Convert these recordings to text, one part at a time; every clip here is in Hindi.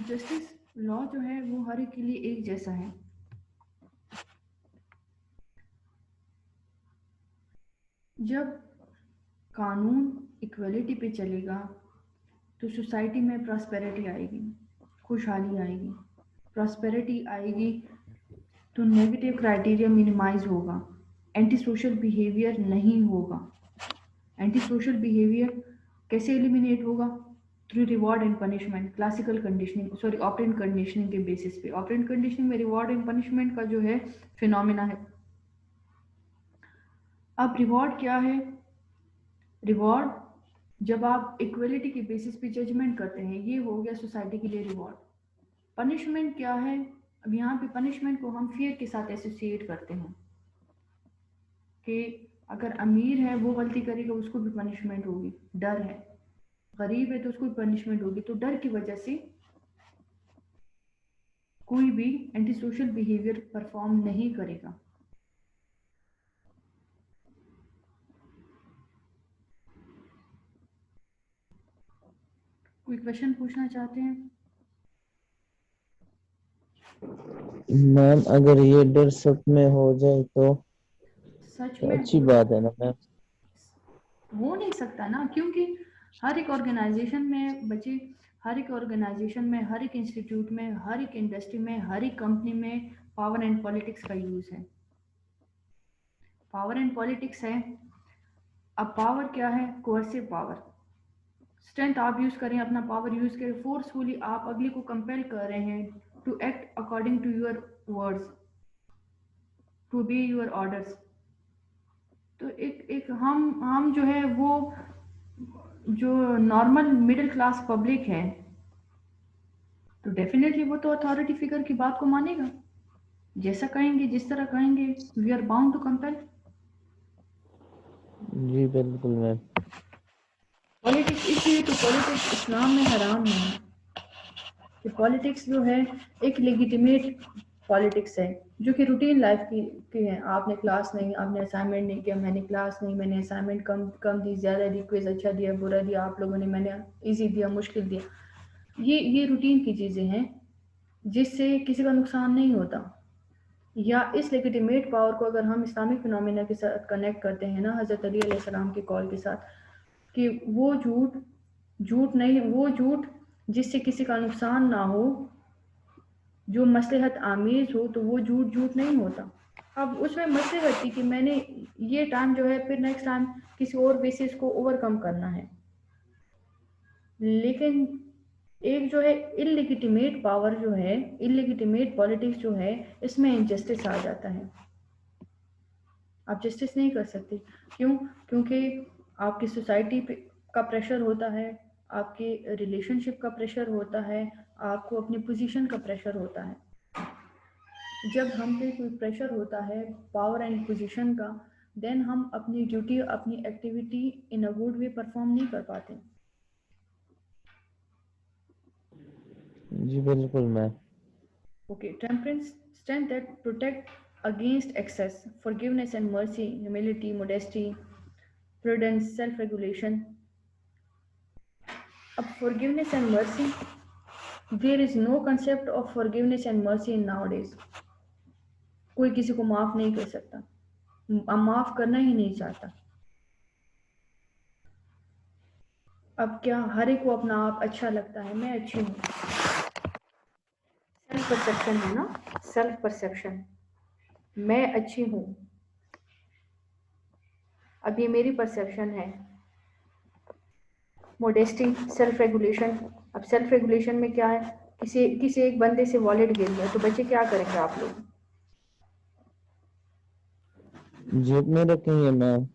जस्टिस लॉ जो है वो हर एक के लिए एक जैसा है। जब कानून इक्वलिटी पे चलेगा तो सोसाइटी में प्रॉस्पेरिटी आएगी, खुशहाली आएगी। प्रॉस्पेरिटी आएगी तो नेगेटिव क्राइटेरिया मिनिमाइज होगा, एंटी सोशल बिहेवियर नहीं होगा। एंटी सोशल बिहेवियर कैसे एलिमिनेट होगा? Through reward and punishment, classical conditioning, sorry operant conditioning के बेसिस पे। ऑपरेंट कंडीशनिंग में रिवॉर्ड एंड पनिशमेंट का जो है फिनोमिना है। अब रिवॉर्ड क्या है? रिवॉर्ड जब आप इक्वलिटी के बेसिस पे जजमेंट करते हैं, ये हो गया सोसाइटी के लिए रिवॉर्ड। पनिशमेंट क्या है? अब यहाँ पे पनिशमेंट को हम फियर के साथ एसोसिएट करते हैं कि अगर अमीर है वो गलती करेगा उसको भी पनिशमेंट होगी, डर है। गरीब है तो उसको भी पनिशमेंट होगी, तो डर की वजह से कोई भी एंटी सोशल बिहेवियर परफॉर्म नहीं करेगा। कोई क्वेश्चन पूछना चाहते हैं? मैम अगर ये डर सच में हो जाए सच तो में अच्छी हो बात है ना मैम। नहीं सकता ना, क्योंकि हर एक ऑर्गेनाइजेशन में बच्चे, हर एक ऑर्गेनाइजेशन में, हर एक इंस्टीट्यूट में, हर एक इंडस्ट्री में, हर एक कंपनी में पावर एंड पॉलिटिक्स का यूज है। पावर एंड पॉलिटिक्स है। अब पावर क्या है? Coercive power. स्ट्रेंथ आप यूज करें, अपना पावर यूज करें, फोर्सफुली आप अगले को कंपेल कर रहे हैं to act according to your words, to be your orders. तो एक एक हम जो है वो जो नॉर्मल मिडिल क्लास पब्लिक है, तो डेफिनेटली वो तो अथॉरिटी फिगर की बात को मानेगा। जैसा कहेंगे, जिस तरह कहेंगे, we are bound to compel. जी बिल्कुल मैम। पॉलिटिक्स इसलिए तो पॉलिटिक्स इस्लाम में हराम है कि पॉलिटिक्स जो है एक लेजिटिमेट पॉलिटिक्स है जो कि रूटीन लाइफ की है। आपने क्लास नहीं, आपने असाइनमेंट नहीं किया, मैंने क्लास नहीं, मैंने असाइनमेंट कम कम दी, ज़्यादा दी, क्विज अच्छा दिया, बुरा दिया आप लोगों ने, मैंने इजी दिया, मुश्किल दिया। ये रूटीन की चीज़ें हैं जिससे किसी का नुकसान नहीं होता। या इस लेजिटिमेट पावर को अगर हम इस्लामिक फिनोमिना के साथ कनेक्ट करते हैं ना, हज़रत अली अलैहिस्सलाम की कॉल के साथ, कि वो झूठ झूठ नहीं, वो झूठ जिससे किसी का नुकसान ना हो, जो मसलहत आमेज हो, तो वो झूठ झूठ नहीं होता। अब उसमें मसलहत थी कि मैंने ये टाइम जो है फिर नेक्स्ट टाइम किसी और बेसिस को ओवरकम करना है। लेकिन एक जो है इलेजिटिमेट पावर जो है, इलेजिटिमेट पॉलिटिक्स जो है, इसमें इनजस्टिस आ जाता है। आप जस्टिस नहीं कर सकते। क्यों? क्योंकि आपकी सोसाइटी पे का प्रेशर होता है, आपके रिलेशनशिप का प्रेशर होता है, आपको अपनी पोजीशन का प्रेशर होता है। जब हम पे कोई प्रेशर होता है पावर एंड पोजीशन का, देन हम अपनी ड्यूटी, अपनी activity in a good way perform नहीं कर पाते। जी बिल्कुल ma'am. Okay, temperance, strength that protect against excess, forgiveness and mercy, humility, modesty, prudence, self-regulation. Of forgiveness and mercy, there is no concept of forgiveness and mercy in nowadays. कोई किसी को माफ नहीं कर सकता, माफ करना ही नहीं चाहता। अब क्या हर एक को अपना आप अच्छा लगता है, मैं अच्छी हूँ, सेल्फ परसेप्शन है ना, सेल्फ परसेप्शन, मैं अच्छी हूँ। अब ये मेरी परसेप्शन है। Modesty, self regulation. अब सेल्फ रेगुलेशन में क्या है? किसी किसी एक बंदे से वॉलेट गिर गया तो बच्चे क्या करेंगे आप लोग? जेब में रखेंगे मैम।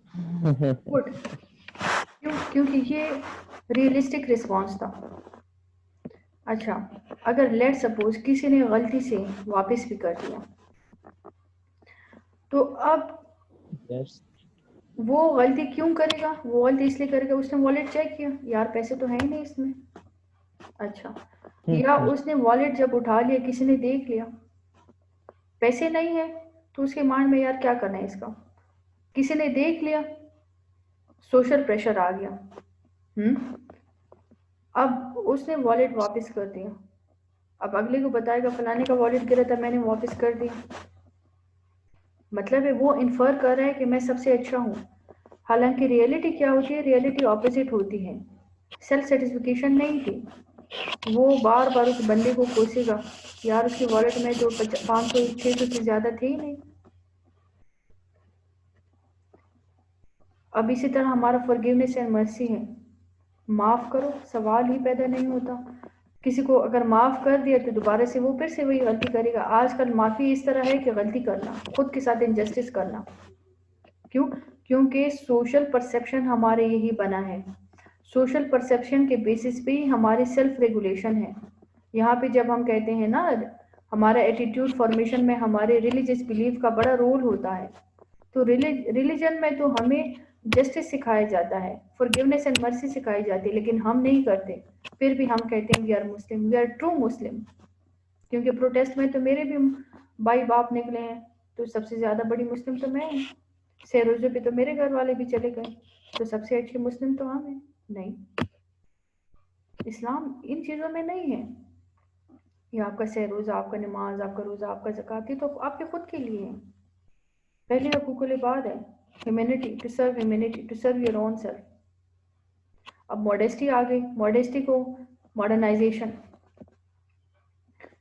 गुड। क्यों? क्योंकि ये रियलिस्टिक रिस्पॉन्स था। अच्छा, अगर लेट सपोज किसी ने गलती से वापस भी कर दिया, तो अब यस। वो गलती क्यों करेगा? वो गलती इसलिए करेगा उसने वॉलेट चेक किया, यार पैसे तो है ही नहीं इसमें। अच्छा, या उसने वॉलेट जब उठा लिया, किसी ने देख लिया, पैसे नहीं है, तो उसके माइंड में यार क्या करना है इसका, किसी ने देख लिया, सोशल प्रेशर आ गया। अब उसने वॉलेट वापस कर दिया, अब अगले को बताएगा फलाने का वॉलेट गिरा था, मैंने वापस कर दिया। मतलब है वो इन्फर कर रहा है कि मैं सबसे अच्छा हूँ, हालांकि रियलिटी क्या होती है? रियलिटी ऑपोजिट होती है। सेल्फ सेटिस्फिकेशन नहीं थी। वो बार बार उस बंदे को कोसेगा, यार उसके वॉलेट में तो 500 600 से ज़्यादा थे ही नहीं। अब इसी तरह हमारा फॉरगिवनेस एंड मर्सी है, माफ़ करो, सवाल ही पैदा नहीं होता। किसी को अगर माफ़ कर दिया तो दोबारा से वो फिर से वही गलती करेगा। आजकल माफ़ी इस तरह है कि गलती करना, खुद के साथ इनजस्टिस करना। क्यों? क्योंकि सोशल परसेप्शन हमारे यही बना है। सोशल परसेप्शन के बेसिस पे ही हमारी सेल्फ रेगुलेशन है। यहाँ पे जब हम कहते हैं ना, हमारा एटीट्यूड फॉर्मेशन में हमारे रिलीजियस बिलीफ का बड़ा रोल होता है। तो रिलीजन में तो हमें जस्टिस सिखाया जाता है, फॉरगिवनेस एंड मर्सी सिखाई जाती है, लेकिन हम नहीं करते। फिर भी हम कहते हैं we are Muslim, we are true Muslim. क्योंकि प्रोटेस्ट में तो मेरे भी भाई बाप निकले हैं, तो सबसे ज़्यादा बड़ी मुस्लिम तो मैं हूँ। रोजे पे तो मेरे घर वाले भी चले गए, तो सबसे अच्छी मुस्लिम तो हम हैं। नहीं, इस्लाम इन चीज़ों में नहीं है। ये आपका रोज़ा, आपका नमाज, आपका रोज़ा, आपका ज़कात, ये तो आपके खुद के लिए है। पहले हकूकुल इबाद है, humanity, to serve humanity, to serve your own self. अब मॉडेस्टी आ गई, मॉडेस्टी को मॉडर्नाइजेशन,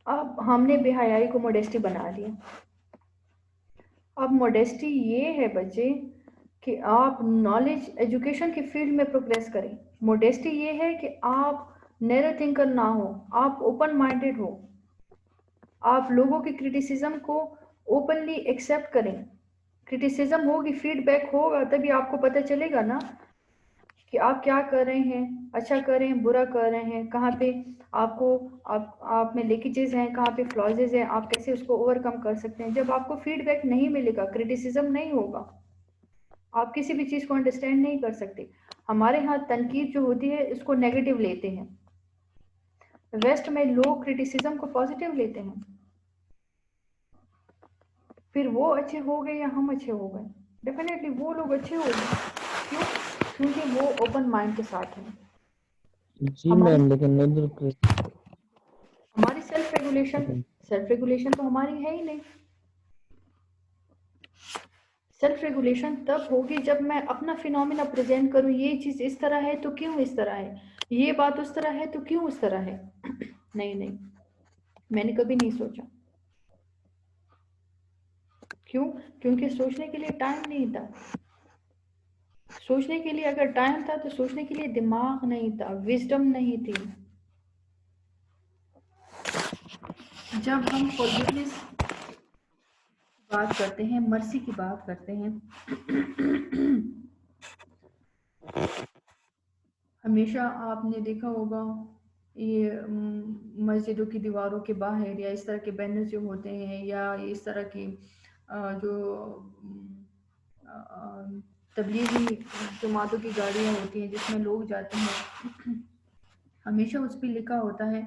अब हमने बेहयाई को मॉडेस्टी बना दिया। अब मॉडेस्टी ये है बच्चे कि आप नॉलेज एजुकेशन की फील्ड में प्रोग्रेस करें। मॉडेस्टी ये है कि आप नैरो थिंकर ना हो, आप ओपन माइंडेड हो, आप लोगों की क्रिटिसिज्म को ओपनली एक्सेप्ट करें। क्रिटिसिज्म होगी, फीडबैक होगा, तभी आपको पता चलेगा ना कि आप क्या कर रहे हैं, अच्छा कर रहे हैं, बुरा कर रहे हैं, कहाँ पे आपको आप में लीकेजेस हैं, कहाँ पे फ्लॉजेज हैं, आप कैसे उसको ओवरकम कर सकते हैं। जब आपको फीडबैक नहीं मिलेगा, क्रिटिसिज्म नहीं होगा, आप किसी भी चीज़ को अंडरस्टैंड नहीं कर सकते। हमारे यहाँ तनकीद जो होती है इसको नेगेटिव लेते हैं, वेस्ट में लोग क्रिटिसिज्म को पॉजिटिव लेते हैं। फिर वो अच्छे हो गए या हम अच्छे हो गए, डेफिनेटली वो लोग अच्छे हो गए। क्यों? क्योंकि वो ओपन माइंड के साथ हैं। जी हमारी मैम, लेकिन इधर हमारी सेल्फ रेगुलेशन तो हमारी है ही नहीं। सेल्फ रेगुलेशन तब होगी जब मैं अपना फिनोमिना प्रेजेंट करूं, ये चीज़ इस तरह है तो क्यों इस तरह है, ये बात उस तरह है तो क्यों उस तरह है। नहीं नहीं, मैंने कभी नहीं सोचा। क्यों? क्योंकि सोचने के लिए टाइम नहीं था। सोचने के लिए अगर टाइम था तो सोचने के लिए दिमाग नहीं था, विजडम नहीं थी। जब हम फॉरगिवनेस की बात करते हैं, मर्सी की बात करते हैं, हमेशा आपने देखा होगा ये मस्जिदों की दीवारों के बाहर या इस तरह के बैनर जो होते हैं, या इस तरह की जो तबलीगी जमातों की गाड़ियाँ होती हैं जिसमें लोग जाते हैं, हमेशा उस पर लिखा होता है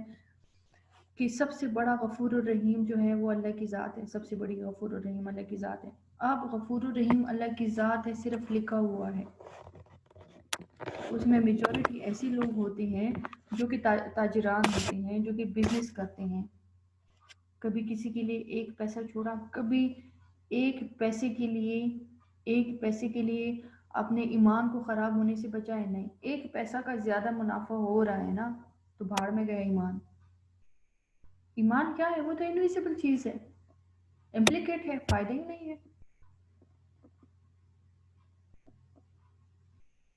कि सबसे बड़ा गफूर रहीम जो है वो अल्लाह की ज़ात है, सबसे बड़ी गफूर रहीम अल्लाह की ज़ात है। अब गफूर रहीम अल्लाह की ज़ात है, सिर्फ लिखा हुआ है। उसमें मेजॉरिटी ऐसे लोग होते हैं जो कि ताजिरान होते हैं, जो कि बिजनेस करते हैं। कभी किसी के लिए एक पैसा छोड़ा, कभी एक पैसे के लिए एक पैसे के लिए अपने ईमान को ख़राब होने से बचाए नहीं। एक पैसा का ज़्यादा मुनाफा हो रहा है ना, तो भाड़ में गया ईमान। ईमान क्या है? वो तो इनविजिबल चीज़ है, इम्प्लीकेट है, फ़ायदा ही नहीं है।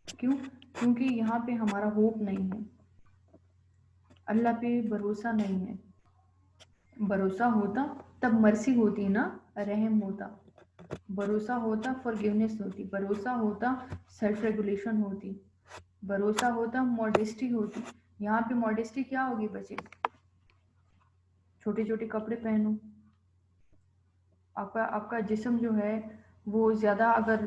क्यों? क्योंकि यहाँ पे हमारा होप नहीं है, अल्लाह पे भरोसा नहीं है। भरोसा होता तब मर्सी होती ना, रहम होता। भरोसा होता फॉरगिवनेस होती। भरोसा होता सेल्फ रेगुलेशन होती। भरोसा होता मॉडेस्टी होती। यहाँ पे मॉडेस्टी क्या होगी बच्चे? छोटे छोटे कपड़े पहनो, आपका आपका जिस्म जो है वो ज़्यादा अगर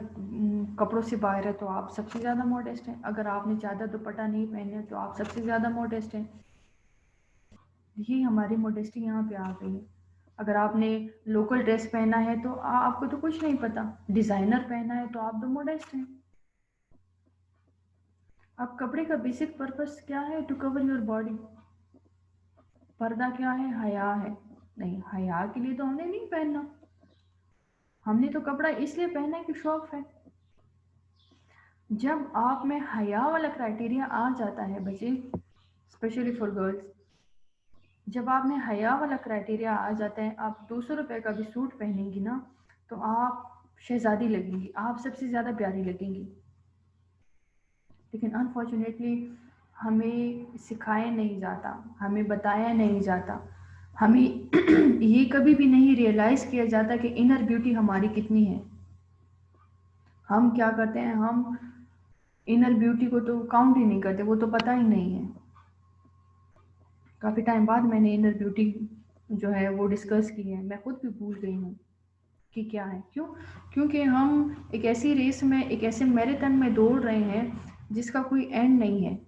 कपड़ों से बाहर है तो आप सबसे ज़्यादा मॉडेस्ट हैं। अगर आपने चादर दुपट्टा नहीं पहने तो आप सबसे ज़्यादा मॉडेस्ट हैं। ये हमारी मॉडेस्टी यहाँ पे आ गई है। अगर आपने लोकल ड्रेस पहना है तो आपको तो कुछ नहीं पता, डिज़ाइनर पहना है तो आप तो मॉडेस्ट हैं। अब कपड़े का बेसिक पर्पस क्या है? To cover your body. पर्दा क्या है? हया है। नहीं, हया के लिए तो हमने नहीं पहनना, हमने तो कपड़ा इसलिए पहना है कि शौक है। जब आप में हया वाला क्राइटेरिया आ जाता है बच्चे, स्पेशली फॉर गर्ल्स, जब आप में हया वाला क्राइटेरिया आ जाता है, आप 200 रुपये का भी सूट पहनेंगी ना तो आप शहजादी लगेंगी, आप सबसे ज़्यादा प्यारी लगेंगी। लेकिन अनफॉर्चुनेटली हमें सिखाया नहीं जाता, हमें बताया नहीं जाता, हमें ये कभी भी नहीं रियलाइज़ किया जाता कि इनर ब्यूटी हमारी कितनी है। हम क्या करते हैं, हम इनर ब्यूटी को तो काउंट ही नहीं करते, वो तो पता ही नहीं है। काफ़ी टाइम बाद मैंने इनर ब्यूटी जो है वो डिस्कस की है, मैं खुद भी भूल गई हूँ कि क्या है। क्यों? क्योंकि हम एक ऐसी रेस में, एक ऐसे मैराथन में दौड़ रहे हैं जिसका कोई एंड नहीं है।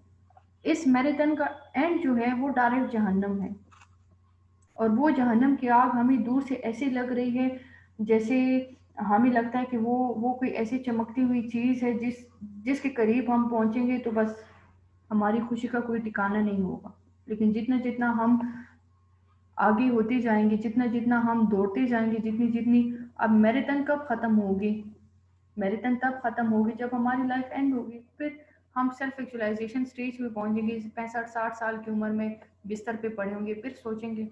इस मैराथन का एंड जो है वो डायरेक्ट जहन्नम है, और वो जहन्नम की आग हमें दूर से ऐसे लग रही है जैसे हमें लगता है कि वो कोई ऐसी चमकती हुई चीज़ है जिसके करीब हम पहुंचेंगे तो बस हमारी खुशी का कोई ठिकाना नहीं होगा। लेकिन जितना जितना हम आगे होते जाएंगे, जितना जितना हम दौड़ते जाएंगे, जितनी जितनी, अब मैराथन कब ख़त्म होगी? मैराथन तब ख़त्म होगी जब हमारी लाइफ एंड होगी। फिर हम सेल्फ एक्चुअलाइजेशन स्टेज पे पहुंचेंगे, 65-60 साल की उम्र में बिस्तर पे पड़े होंगे, फिर सोचेंगे,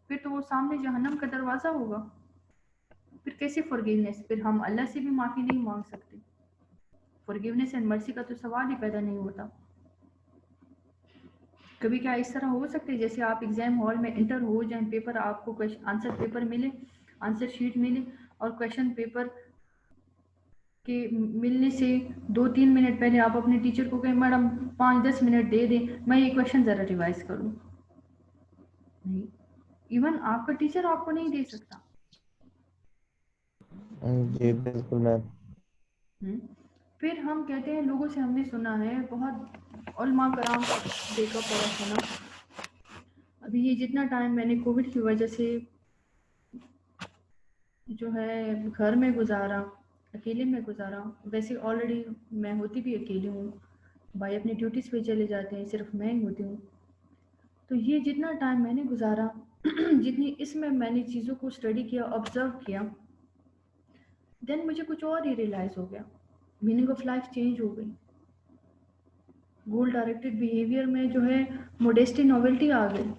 फिर तो वो सामने जहन्नम का दरवाज़ा होगा। फिर कैसे फॉरगिवनेस? फिर हम अल्लाह से भी माफ़ी नहीं मांग सकते। फॉरगिवनेस एंड मर्सी का तो सवाल ही पैदा नहीं होता। कभी क्या इस तरह हो सकता है जैसे आप एग्जाम हॉल में इंटर हो जाए, पेपर आपको आंसर पेपर मिले, आंसर शीट मिले, और क्वेश्चन पेपर के मिलने से 2-3 मिनट पहले आप अपने टीचर को कहें, मैडम 5-10 मिनट दे दें, मैं ये क्वेश्चन ज़रा रिवाइज कर लूँ? नहीं, इवन आपका टीचर आपको नहीं दे सकता। जी बिल्कुल मैम। हम्म। फिर हम कहते हैं, लोगों से हमने सुना है, बहुत उलमा कराम का देखा पड़ा सुना, अभी ये जितना टाइम मैंने कोविड की वजह से जो है घर में गुजारा, अकेले में गुजारा, वैसे ऑलरेडी मैं होती भी अकेली हूँ, भाई अपनी ड्यूटीज़ पे चले जाते हैं, सिर्फ मैं ही होती हूँ। तो ये जितना टाइम मैंने गुजारा जितनी इसमें मैंने चीज़ों को स्टडी किया, ऑब्जर्व किया, देन मुझे कुछ और ही रियलाइज़ हो गया, मीनिंग ऑफ लाइफ चेंज हो गई। गोल डायरेक्टेड बिहेवियर में जो है मोडेस्टी, नॉवेल्टी आ गई।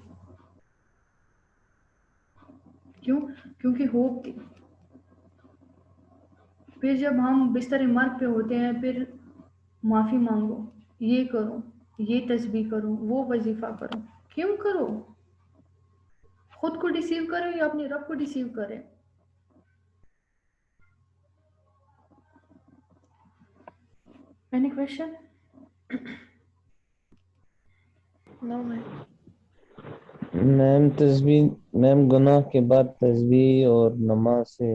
क्यों? क्योंकि होप थी। फिर जब हम बिस्तर मर्ग पे होते हैं, फिर माफ़ी मांगो, ये करो, ये तस्बीह करो, वो वजीफ़ा करो। क्यों करो? खुद को डिसीव करो या अपने रब को डिसीव करें? Any question? No ma'am. Ma'am तस्बीह, मैम गुनाह के बाद तस्बीह और नमाज से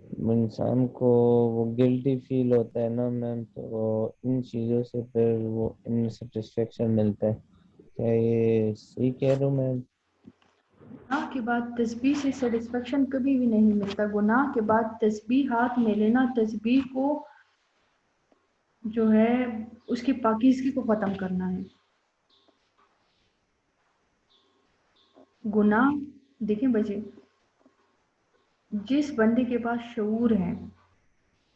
इंसान को वो गिल्टी फील होता है ना मैम, तो इन चीज़ों से फिर वो इन सेटिस्फेक्शन मिलता है। क्या ये सही कह रहा हूँ मैम? गुनाह के बाद तस्बीह से सेटिस्फेक्शन कभी भी नहीं मिलता। गुनाह के बाद तस्बीह हाथ में लेना, तस्बीह को जो है उसकी पाकीज़गी को ख़त्म करना है। गुनाह, देखें बच्चे, जिस बंदे के पास शऊर है,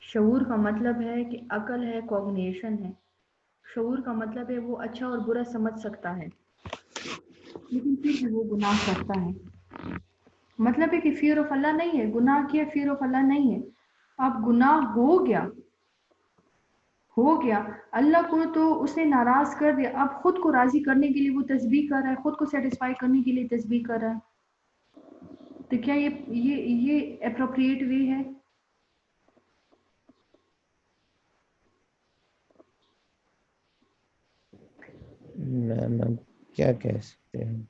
शऊर का मतलब है कि अकल है, कॉग्निशन है। शऊर का मतलब है वो अच्छा और बुरा समझ सकता है, लेकिन फिर भी वो गुनाह करता है। मतलब है कि फियर ऑफ अल्लाह नहीं है, गुनाह किया, फियर ऑफ अल्लाह नहीं है। अब गुनाह हो गया, हो गया, अल्लाह को तो उसने नाराज कर दिया, अब खुद को राजी करने के लिए वो तस्बीह कर रहा है, खुद को सेटिस्फाई करने के लिए तस्बीह कर रहा है। तो क्या ये अप्रोप्रिएट वे है? मैम अब क्या कह सकते हैं?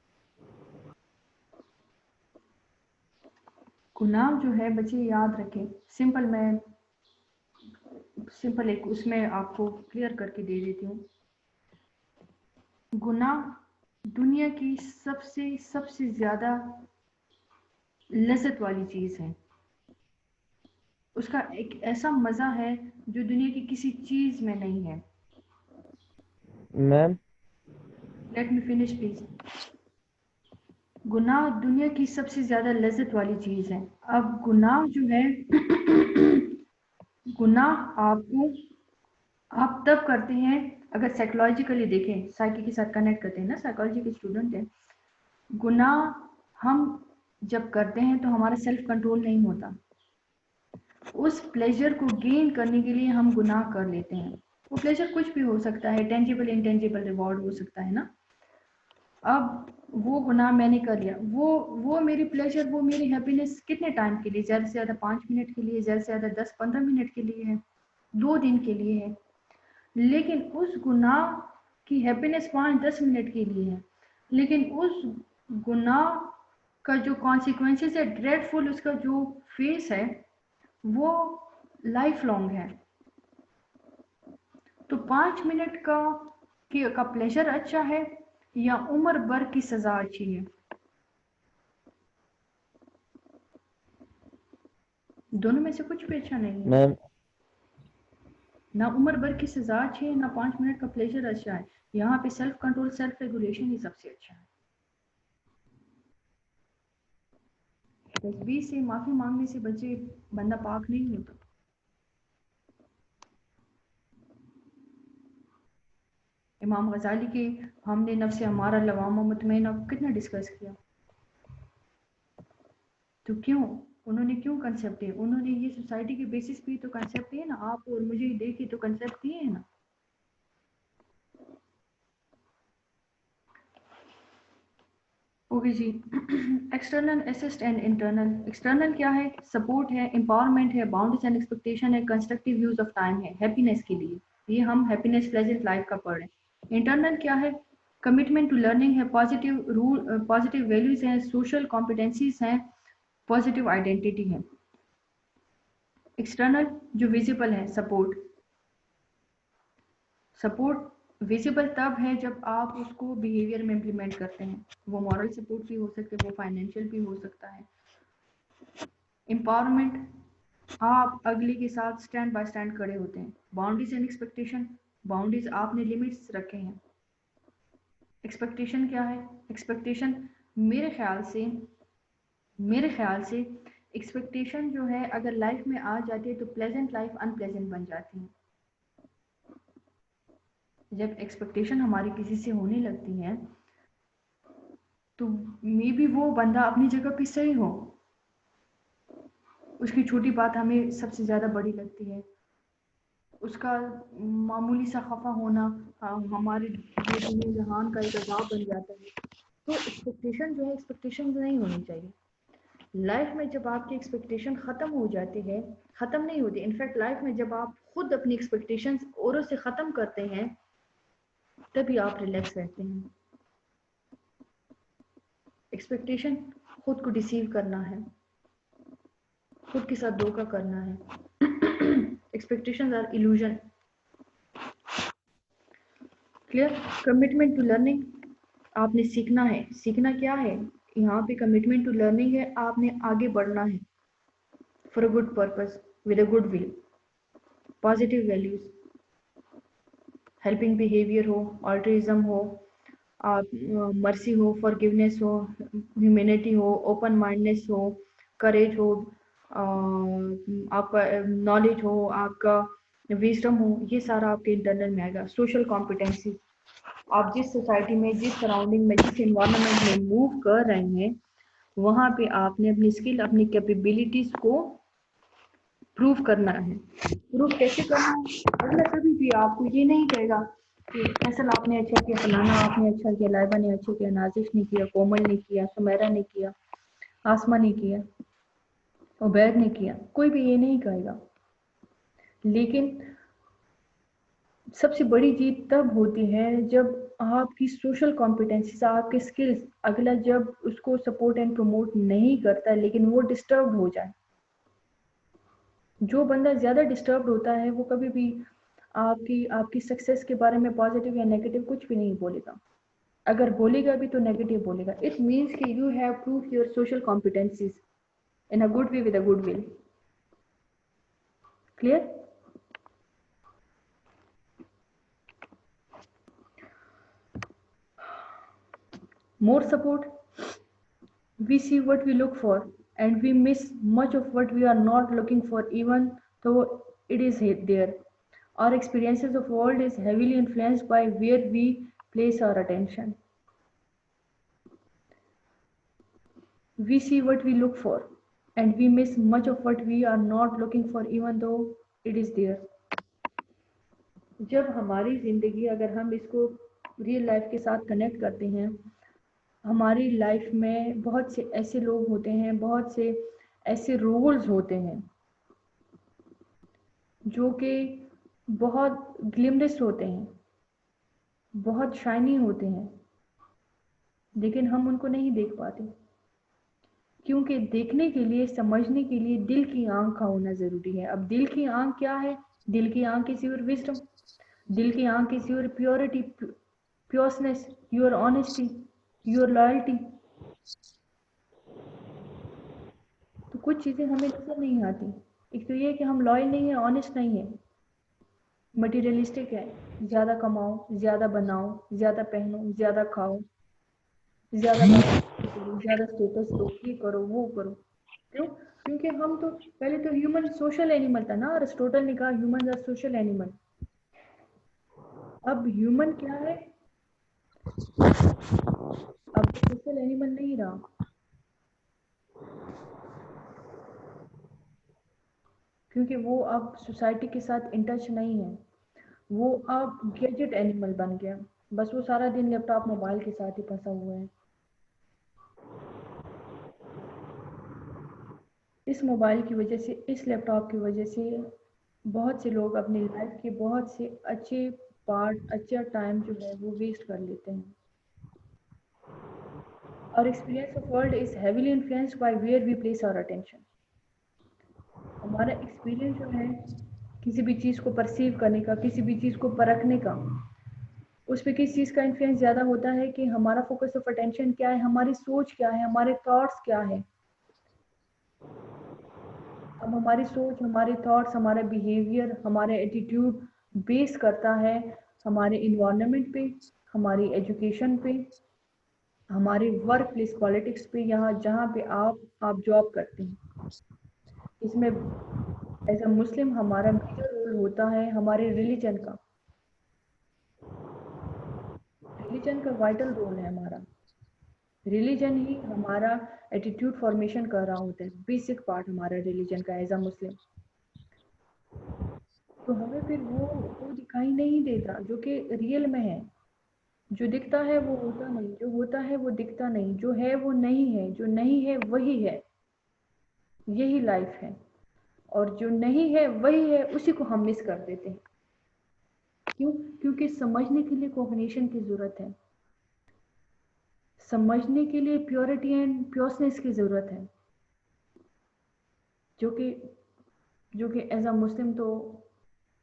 गुनाह जो है बच्चे याद रखें, सिंपल, मैं सिंपल एक उसमें आपको क्लियर करके दे देती हूँ। गुनाह दुनिया की सबसे सबसे ज़्यादा लज़्ज़त वाली चीज़ है। उसका एक ऐसा मज़ा है जो दुनिया की किसी चीज़ में नहीं है। Ma'am let me finish please. गुनाह दुनिया की सबसे ज्यादा लज्जत वाली चीज है। अब गुनाह जो है गुनाह आप तब करते हैं अगर साइकोलॉजिकली देखें, साइकी के साथ कनेक्ट करते हैं ना, साइकोलॉजी के स्टूडेंट हैं। गुनाह हम जब करते हैं तो हमारा सेल्फ कंट्रोल नहीं होता। उस प्लेजर को गेन करने के लिए हम गुनाह कर लेते हैं। वो प्लेजर कुछ भी हो सकता है, टेंजिबल इंटेंजिबल रिवॉर्ड हो सकता है ना। अब वो गुनाह मैंने कर लिया, वो मेरी प्लेजर, वो मेरी हैप्पीनेस कितने टाइम के लिए, ज़्यादा से ज़्यादा 5 मिनट के लिए, ज़्यादा से ज़्यादा 10-15 मिनट के लिए है, 2 दिन के लिए है। लेकिन उस गुनाह की हैप्पीनेस 5-10 मिनट के लिए है, लेकिन उस गुनाह का जो कॉन्सिक्वेंसेस है, ड्रेडफुल उसका जो फेस है, वो लाइफ लॉन्ग है। तो 5 मिनट का प्लेजर अच्छा है या उम्र भर की सजा अच्छी है? दोनों में से कुछ भी अच्छा नहीं है। मैम ना उम्र भर की सजा अच्छी है, ना 5 मिनट का प्लेजर अच्छा है। यहाँ पे सेल्फ कंट्रोल, सेल्फ रेगुलेशन ही सबसे अच्छा है। तस्बीह से, माफी मांगने से बच्चे बंदा पाक नहीं होता। इमाम गजाली के हमने नफ्स हमारा लवामा मुतमईना कितना डिस्कस किया। तो क्यों उन्होंने क्यों कंसेप्ट दिए? उन्होंने ये सोसाइटी के बेसिस पे तो कंसेप्ट दिए ना, आप और मुझे देखिए तो कंसेप्ट दिए है ना। ओके जी। External assist and internal. External क्या है? सपोर्ट है, एम्पावरमेंट है, बाउंड्रीज एंड एक्सपेक्टेशन है, कंस्ट्रक्टिव यूज ऑफ टाइम है हैप्पीनेस के लिए। ये हम हैप्पीनेस प्लेजेंट लाइफ का पढ़ रहे हैं। इंटरनल क्या है? कमिटमेंट टू लर्निंग है, पॉजिटिव रूल, पॉजिटिव वैल्यूज हैं, सोशल कॉम्पिटेंसीज हैं, पॉजिटिव आइडेंटिटी है। एक्सटर्नल जो विजिबल है, सपोर्ट। सपोर्ट विजिबल तब है जब आप उसको बिहेवियर में इम्प्लीमेंट करते हैं। वो मॉरल सपोर्ट भी हो सकते हैं, वो फाइनेंशियल भी हो सकता है। एम्पावरमेंट, आप अगले के साथ स्टैंड बाय स्टैंड खड़े होते हैं। बाउंड्रीज एंड एक्सपेक्टेशन, बाउंड्रीज आपने लिमिट्स रखे हैं। एक्सपेक्टेशन क्या है? एक्सपेक्टेशन मेरे ख्याल से एक्सपेक्टेशन जो है अगर लाइफ में आ जाती है तो प्लेजेंट लाइफ अनप्लेजेंट बन जाती है। जब एक्सपेक्टेशन हमारी किसी से होने लगती है तो मे बी वो बंदा अपनी जगह पे सही हो, उसकी छोटी बात हमें सबसे ज़्यादा बड़ी लगती है, उसका मामूली सा खफा होना हमारे लिए जहान का एक अजाब बन जाता है। तो एक्सपेक्टेशन जो है, एक्सपेक्टेशन नहीं होनी चाहिए लाइफ में। जब आपकी एक्सपेक्टेशन ख़त्म हो जाती है, ख़त्म नहीं होती, इनफैक्ट लाइफ में जब आप खुद अपनी एक्सपेक्टेशंस औरों से ख़त्म करते हैं तभी आप रिलैक्स रहते हैं। एक्सपेक्टेशन खुद को डिसीव करना है, खुद के साथ धोखा करना है। Expectations are illusion. Clear? Commitment to learning, आपने सीखना है। सीखना क्या है? यहाँ पे कमिटमेंट टू लर्निंग है, आपने आगे बढ़ना है for a good purpose, with a good will, positive values, helping behaviour हो, ऑल्ट्रिज्म हो, आप मर्सी हो, फॉरगिवनेस हो, ह्यूमैनिटी हो, ओपन माइंडनेस हो, करेज हो, आपका नॉलेज हो, आपका विजडम हो, ये सारा आपके इंटरनल में आएगा। सोशल कॉम्पिटेंसी, आप जिस सोसाइटी में, जिस सराउंडिंग में, जिस इन्वायरमेंट में मूव कर रहे हैं वहाँ पे आपने अपनी स्किल, अपनी कैपेबिलिटीज को प्रूव करना है। प्रूव कैसे करना है? अगला कभी भी आपको ये नहीं कहेगा कि फैसल आपने अच्छा किया, फलाना आपने अच्छा किया, लाइबा ने अच्छा किया, नाजिश ने किया, कोमल ने किया, सुमेरा ने किया, आसमा ने किया, उबैद ने किया, कोई भी ये नहीं कहेगा। लेकिन सबसे बड़ी जीत तब होती है जब आपकी सोशल कॉम्पिटेंसीज, आपके स्किल्स, अगला जब उसको सपोर्ट एंड प्रमोट नहीं करता लेकिन वो डिस्टर्ब हो जाए। जो बंदा ज़्यादा डिस्टर्ब होता है वो कभी भी आपकी सक्सेस के बारे में पॉजिटिव या नेगेटिव कुछ भी नहीं बोलेगा। अगर बोलेगा भी तो नेगेटिव बोलेगा। इट मीन्स कि you have prove your social competencies in a good way with a good will. Clear? More support, We see what we look for, and we miss much of what we are not looking for, even though it is there. Our experiences of world is heavily influenced by where we place our attention. We see what we look for, and we miss much of what we are not looking for, even though it is there. जब हमारी ज़िंदगी, अगर हम इसको रियल लाइफ के साथ कनेक्ट करते हैं, हमारी लाइफ में बहुत से ऐसे लोग होते हैं, बहुत से ऐसे रोल्स होते हैं जो कि बहुत ग्लिमरस होते हैं, बहुत शाइनी होते हैं, लेकिन हम उनको नहीं देख पाते, क्योंकि देखने के लिए, समझने के लिए दिल की आंख का होना ज़रूरी है। अब दिल की आंख क्या है? दिल की आंख इज़ योर विजडम, दिल की आंख is your purity, pureness, your honesty, your loyalty. तो कुछ चीज़ें हमें नज़र नहीं आती। एक तो ये कि हम लॉयल नहीं है, ऑनेस्ट नहीं है, मटीरियलिस्टिक है, ज़्यादा कमाओ, ज़्यादा बनाओ, ज़्यादा पहनो, ज़्यादा खाओ, ज़्यादा करो, ज़्यादा स्टेटस लो, ये करो, वो करो। क्यों? क्योंकि हम तो पहले तो ह्यूमन सोशल एनिमल था ना, अरिस्टोटल ने कहा ह्यूमन आर सोशल एनिमल। अब ह्यूमन क्या है? अब सोशल एनिमल नहीं रहा, क्योंकि वो अब सोसाइटी के साथ इन टच नहीं है, वो अब गैजेट एनिमल बन गया। बस वो सारा दिन लैपटॉप मोबाइल के साथ ही फंसा हुआ है। इस मोबाइल की वजह से, इस लैपटॉप की वजह से बहुत से लोग अपनी लाइफ के बहुत से अच्छे पार्ट, अच्छा टाइम जो है वो वेस्ट कर लेते हैं। और experience of world is heavily influenced by where we place our attention. हमारा एक्सपीरियंस जो है किसी भी चीज़ को परसीव करने का, किसी भी चीज़ को परखने का, उस पर किस चीज़ का इन्फ्लुएंस ज़्यादा होता है कि हमारा फोकस ऑफ अटेंशन क्या है, हमारी सोच क्या है, हमारे थॉट्स क्या है। अब हमारी सोच, हमारे थॉट्स, हमारा बिहेवियर, हमारे एटीट्यूड बेस करता है हमारे इन्वायरमेंट पे, हमारी एजुकेशन पे, हमारे वर्क प्लेस पॉलिटिक्स पे, यहाँ जहाँ पे आप जॉब करते हैं। इसमें एज अ मुस्लिम हमारा मेजर रोल होता है हमारे रिलीजन का। रिलीजन का वाइटल रोल है हमारा। रिलीजन ही हमारा एटीट्यूड फॉर्मेशन कर रहा होता है, बेसिक पार्ट हमारा रिलीजन का एज अ मुस्लिम। तो हमें फिर वो दिखाई नहीं देता जो कि रियल में है। जो दिखता है वो होता नहीं, जो होता है वो दिखता नहीं, जो है वो नहीं है, जो नहीं है वही है। यही लाइफ है, और जो नहीं है वही है, उसी को हम मिस कर देते हैं। क्यों? क्योंकि समझने के लिए कोऑर्डिनेशन की ज़रूरत है, समझने के लिए प्योरिटी एंड प्योरनेस की ज़रूरत है, जो कि एज अ मुस्लिम तो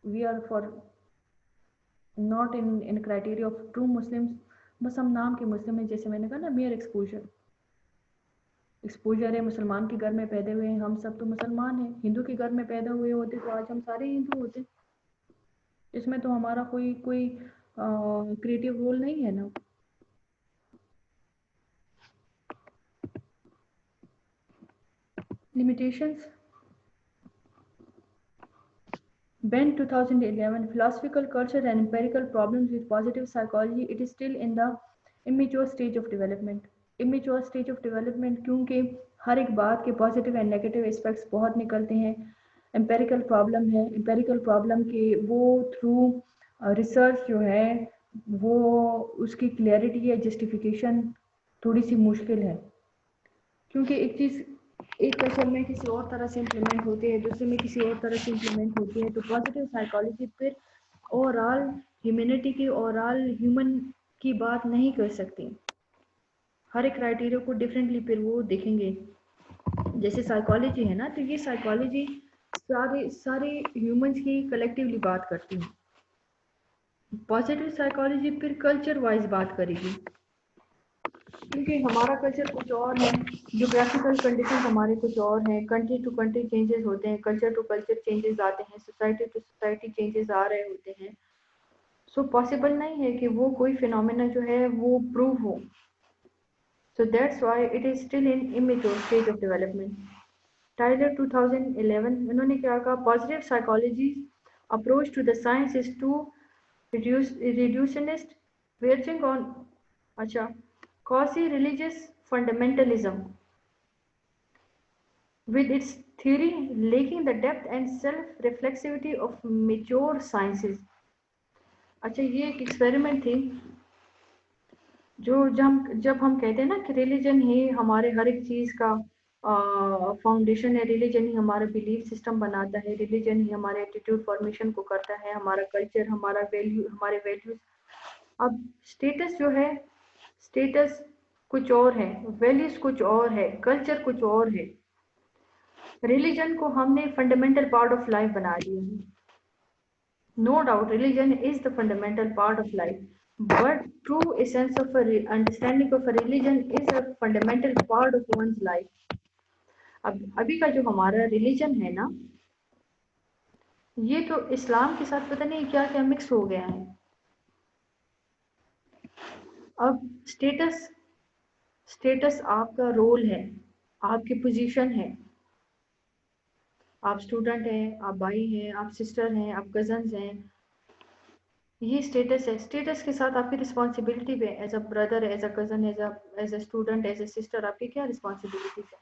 we are for not in criteria of true Muslims. बस हम नाम के मुस्लिम हैं, जैसे मैंने कहा ना, मेयर एक्सपोजर है। मुसलमान के घर में पैदा हुए हैं, हम सब तो मुसलमान हैं। हिंदू के घर में पैदा हुए होते तो आज हम सारे हिंदू होते। इसमें तो हमारा कोई कोई क्रिएटिव रोल नहीं है ना। Limitations. When 2011, philosophical culture and empirical problems with positive psychology, it is still in the immature stage of development. Immature stage of development क्योंकि हर एक बात के पॉजिटिव एंड नेगेटिव एस्पेक्ट्स बहुत निकलते हैं। एम्पेरिकल प्रॉब्लम है, एम्पेरिकल प्रॉब्लम के वो थ्रू रिसर्च जो है वो उसकी क्लैरिटी या जस्टिफिकेशन थोड़ी सी मुश्किल है, क्योंकि एक चीज़ एक कल्चर में किसी और तरह से इम्प्लीमेंट होती है, दूसरे में किसी और तरह से इम्प्लीमेंट होती है। तो पॉजिटिव साइकोलॉजी फिर ओवरऑल ह्यूमैनिटी की, ओवरऑल ह्यूमन की बात नहीं कर सकती। हर एक क्राइटेरिया को डिफरेंटली फिर वो देखेंगे। जैसे साइकोलॉजी है ना, तो ये साइकोलॉजी सारे सारे ह्यूमंस की कलेक्टिवली बात करती है। पॉजिटिव साइकोलॉजी फिर कल्चर वाइज बात करेगी, क्योंकि हमारा कल्चर कुछ और है, जोग्राफिकल कंडीशन हमारे कुछ और हैं, कंट्री टू कंट्री चेंजेस होते हैं, कल्चर टू कल्चर चेंजेस आते हैं, सोसाइटी टू सोसाइटी चेंजेस आ रहे होते हैं। सो पॉसिबल नहीं है कि वो कोई फिनोमेना जो है वो प्रूव हो। So that's why it is still in immature stage of development. Tyler 2011 उन्होंने क्या कहा, positive psychology approach to the science is too reductionist verging on अच्छा quasi religious fundamentalism with its theory lacking the depth and self reflexivity of mature sciences। अच्छा ये एक एक्सपेरिमेंट थी जो जब हम कहते हैं ना कि रिलीजन ही हमारे हर एक चीज़ का फाउंडेशन है, रिलीजन ही हमारा बिलीफ सिस्टम बनाता है, रिलीजन ही हमारे एटीट्यूड फॉर्मेशन को करता है, हमारा कल्चर, हमारा वैल्यू, हमारे वैल्यूज। अब स्टेटस जो है, स्टेटस कुछ और है, वैल्यूज कुछ और है, कल्चर कुछ और है। रिलीजन को हमने फंडामेंटल पार्ट ऑफ लाइफ बना दिया है। No doubt, religion is the fundamental part of life, but true essence of understanding of a religion is a fundamental part of one's life। अब अभी का जो हमारा रिलीजन है ना, ये तो इस्लाम के साथ पता नहीं क्या क्या मिक्स हो गया है। अब स्टेटस, स्टेटस आपका रोल है, आपकी पोजीशन है, आप स्टूडेंट हैं, आप भाई हैं, आप सिस्टर हैं, आप कजन्स हैं, ये स्टेटस है। स्टेटस के साथ आपकी रिस्पॉन्सिबिलिटी भी है, as a brother, as a cousin, as a student, as a sister, आपकी क्या रिस्पॉन्सिबिलिटीज है।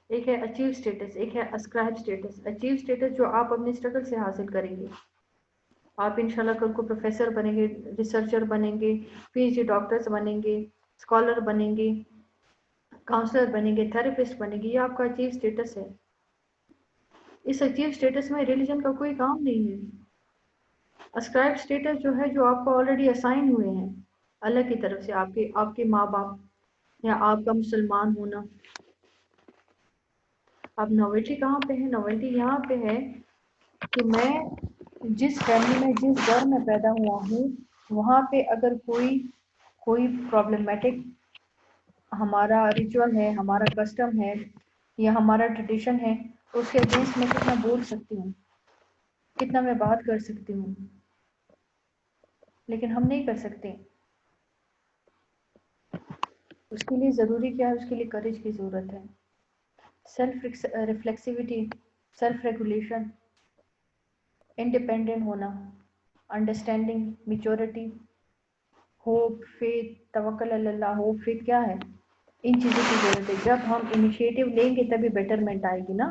एक है अचीव स्टेटस, एक है अस्क्राइब स्टेटस। अचीव स्टेटस जो आप अपने स्ट्रगल से हासिल करेंगे, आप इंशाल्लाह कल को प्रोफेसर बनेंगे, रिसर्चर बनेंगे, पीएचडी डॉक्टर्स बनेंगे, स्कॉलर बनेंगे, काउंसलर बनेंगे, थेरेपिस्ट बनेंगे, ये आपका अचीव स्टेटस है। इस अचीव स्टेटस में रिलीजन का कोई काम नहीं है। अस्क्राइब स्टेटस जो है, जो आपको ऑलरेडी असाइन हुए हैं अल्लाह की तरफ से, आपके आपके माँ बाप या आपका मुसलमान होना। अब नॉवेल्टी कहाँ पे है? नॉवेल्टी यहाँ पे है कि मैं जिस फैमिली में, जिस घर में पैदा हुआ हूँ, वहाँ पे अगर कोई कोई प्रॉब्लमेटिक हमारा रिचुअल है, हमारा कस्टम है या हमारा ट्रेडिशन है, तो उसके अगेंस्ट मैं कितना बोल सकती हूँ, कितना मैं बात कर सकती हूँ, लेकिन हम नहीं कर सकते। उसके लिए ज़रूरी क्या है? उसके लिए करेज की ज़रूरत है, self reflexivity, self regulation, independent होना, अंडरस्टैंडिंग, मेच्योरिटी, होप, फेथ, तवक्कल अल्लाह। होप, फेथ क्या है? इन चीज़ों की ज़रूरत है। जब हम इनिशिएटिव लेंगे तभी बेटरमेंट आएगी ना,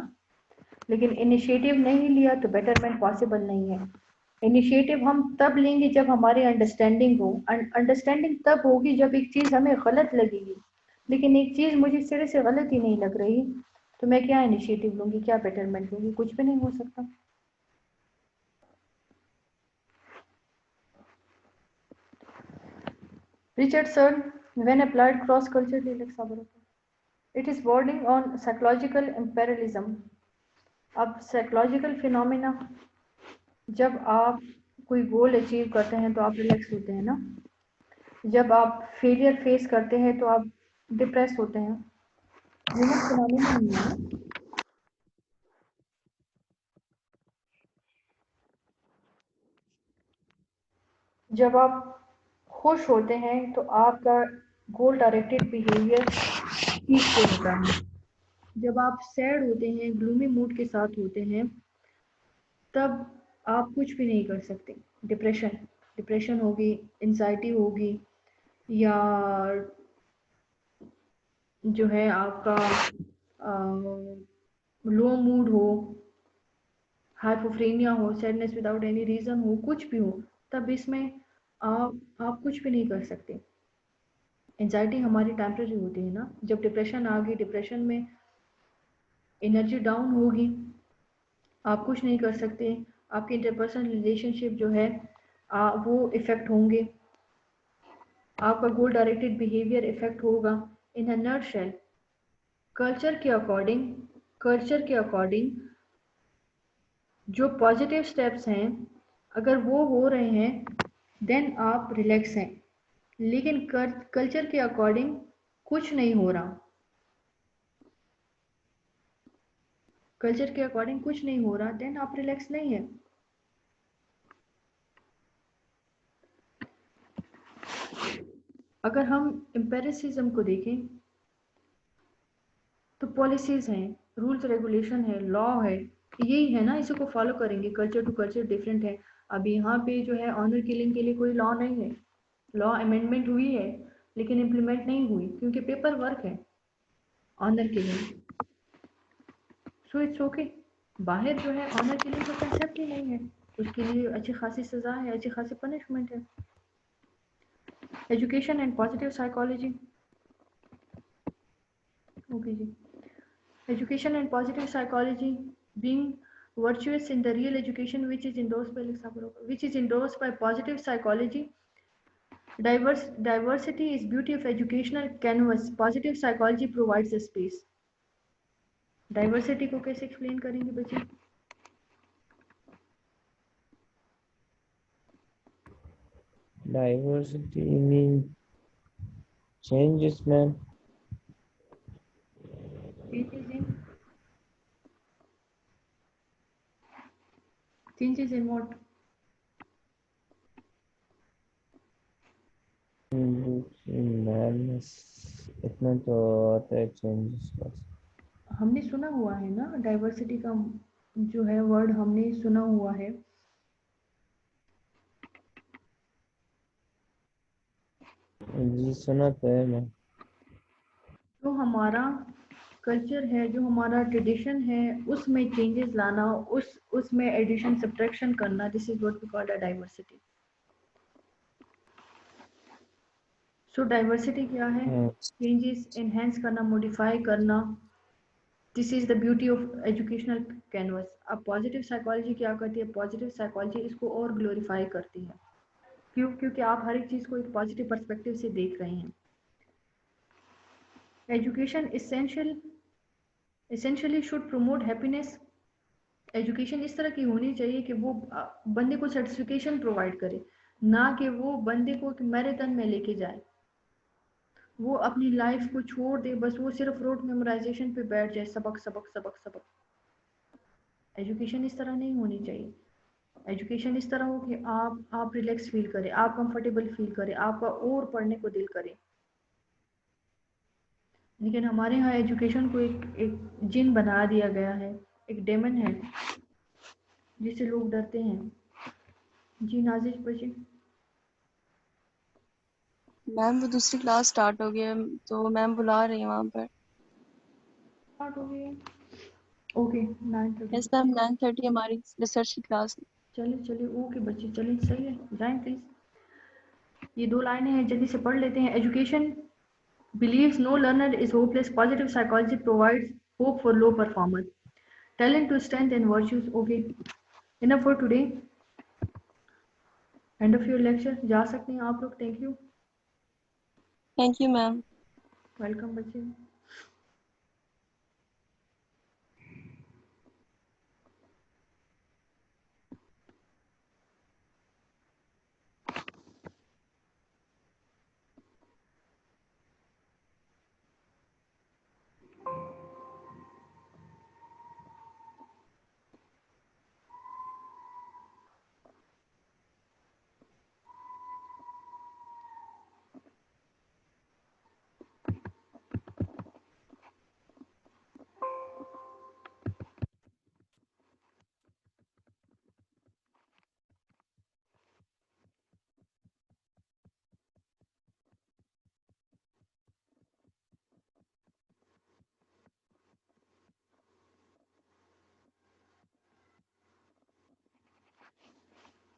लेकिन इनिशिएटिव नहीं लिया तो बेटरमेंट पॉसिबल नहीं है। इनिशिएटिव हम तब लेंगे जब हमारी अंडरस्टैंडिंग हो। अंडरस्टैंडिंग तब होगी जब एक चीज़ हमें गलत लगेगी, लेकिन एक चीज़ मुझे सिरे से गलत ही नहीं लग रही, तो मैं क्या इनिशिएटिव लूँगी, क्या बेटरमेंट लूँगी? कुछ भी नहीं हो सकता। Richardson, when applied cross-culturally, it is bordering on psychological imperialism। अब साइकोलॉजिकल फिनोमेना, जब आप कोई गोल अचीव करते हैं तो आप रिलैक्स होते हैं ना, जब आप फेलियर फेस करते हैं तो आप डिप्रेस होते हैं। ह्यूमन फिनोमेना नहीं है ना। जब आप खुश होते हैं तो आपका गोल डायरेक्टेड बिहेवियर पीक पे होता है। जब आप सैड होते हैं, ग्लूमी मूड के साथ होते हैं, तब आप कुछ भी नहीं कर सकते। डिप्रेशन, डिप्रेशन होगी, एंजाइटी होगी, या जो है आपका लो मूड हो, हाइपोफ्रेनिया हो, सैडनेस विदाउट एनी रीज़न हो, कुछ भी हो, तब इसमें आप कुछ भी नहीं कर सकते। एंजाइटी हमारी टेम्परेरी होती है ना। जब डिप्रेशन आ गई, डिप्रेशन में एनर्जी डाउन होगी, आप कुछ नहीं कर सकते। आपके इंटरपर्सनल रिलेशनशिप जो है वो इफ़ेक्ट होंगे, आपका गोल डायरेक्टेड बिहेवियर इफ़ेक्ट होगा। इन अ नटशेल, कल्चर के अकॉर्डिंग, कल्चर के अकॉर्डिंग जो पॉजिटिव स्टेप्स हैं अगर वो हो रहे हैं देन आप रिलैक्स हैं, लेकिन कल्चर के अकॉर्डिंग कुछ नहीं हो रहा, कल्चर के अकॉर्डिंग कुछ नहीं हो रहा, देन आप रिलैक्स नहीं है। अगर हम एम्पेरिसिज्म को देखें तो पॉलिसीज हैं, रूल्स रेगुलेशन है, लॉ है, यही है ना, इसी को फॉलो करेंगे। कल्चर टू कल्चर डिफरेंट है। अभी यहाँ पे जो है ऑनर किलिंग के लिए कोई लॉ नहीं है, लॉ अमेंडमेंट हुई है लेकिन इम्प्लीमेंट नहीं हुई क्योंकि पेपर वर्क है honour killing. So it's okay. बाहर जो है ऑनर किलिंग का कंसेप्ट ही नहीं है, उसके लिए अच्छी खासी सजा है, अच्छी खासी पनिशमेंट है। Education and positive psychology, okay जी। Education and positive psychology being virtuous in the real education which is endorsed by positive psychology. Diversity is beauty of educational canvas. Positive psychology provides a space. Diversity को कैसे explain करेंगे बच्चे? Diversity means changes, ma'am. Changes in what? Ma'am इतना तो आता है चेंजेस बस। हमने सुना हुआ है ना डाइवर्सिटी का जो है वर्ड हमने सुना हुआ है। जी सुना तो है मैम। जो हमारा कल्चर है, जो हमारा ट्रेडिशन है, उसमें चेंजेस लाना, उसमें एडिशन सब्ट्रैक्शन करना, this is what we call a diversity. So diversity क्या है? चेंजेस एनहेंस करना, मॉडिफाई करना। This is the beauty of educational canvas. अब पॉजिटिव साइकोलॉजी क्या करती है? पॉजिटिव साइकोलॉजी इसको और ग्लोरीफाई करती है। क्यों? क्योंकि आप हर एक चीज़ को एक पॉजिटिव पर्सपेक्टिव से देख रहे हैं। Education essentially should promote happiness. Education इस तरह की होनी चाहिए कि वो बंदे को सर्टिफिकेशन प्रोवाइड करे, ना कि वो बंदे को मैराथन में लेके जाए, वो अपनी लाइफ को छोड़ दे, बस वो सिर्फ रोड मेमोराइजेशन पे बैठ जाए, सबक सबक सबक सबक। एजुकेशन इस तरह नहीं होनी चाहिए। एजुकेशन इस तरह हो कि आप रिलैक्स फील करें, आप कंफर्टेबल फील करें, आपका और पढ़ने को दिल करे। लेकिन हमारे यहाँ एजुकेशन को एक जिन बना दिया गया है, एक डेमन है जिससे लोग डरते हैं। जी नाजिश बची। मैम वो दूसरी क्लास स्टार्ट हो गई है तो मैम बुला रही हैं वहाँ पर। स्टार्ट हो गई है। ओके 9:30। यस मैम 9:30 हमारी रिसर्च की क्लास। चलिए चलिए ओके बच्चे, चलिए सही है, जाएं प्लीज। ये 2 लाइनें हैं, जल्दी से पढ़ लेते हैं। Education believes no learner is hopeless. Positive psychology provides hope for low performers. Talent to strength and virtues. Okay, enough for today. End of your lecture. जा सकते हैं आप लोग। Thank you. Thank you ma'am. Welcome बच्चे।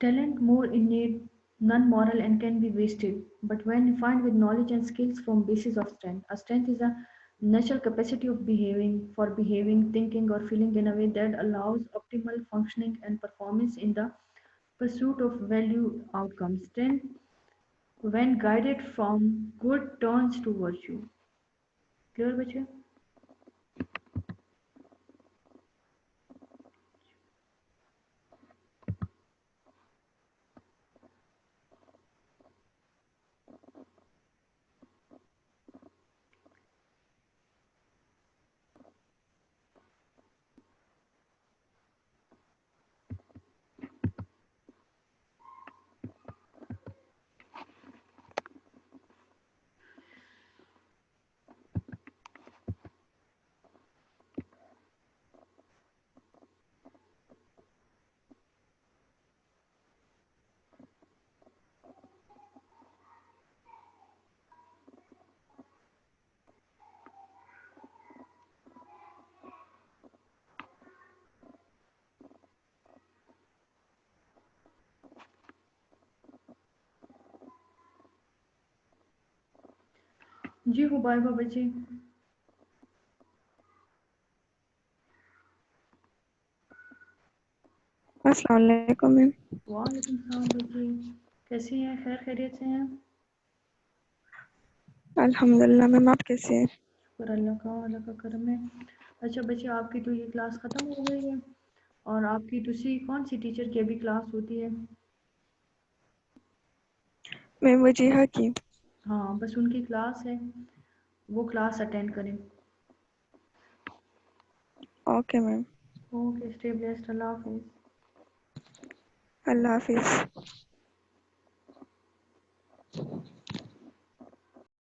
Talent more innate, non-moral and can be wasted, but when refined with knowledge and skills from basis of strength. A strength is a natural capacity of behaving, thinking or feeling in a way that allows optimal functioning and performance in the pursuit of value outcomes. Strength when guided from good turns to virtue. Clear बच्चे? जी हुबैबा बच्ची। अस्सलाम वालेकुम मैम। वालेकुम सलाम बच्ची, कैसी हैं? खैर खैरियत से हैं? अल्हम्दुलिल्लाह मैम, आप कैसे हैं? शुक्र अल्लाह का करम है। अच्छा बच्ची, आपकी तो ये क्लास ख़त्म हो गई है और आपकी दूसरी कौन सी टीचर की अभी क्लास होती है? मैम वजीहा की। हाँ, बस उनकी क्लास है, वो क्लास अटेंड करें। Okay ma'am. Okay, stay blessed, अल्लाह हाफिज़। अल्लाह हाफिज़।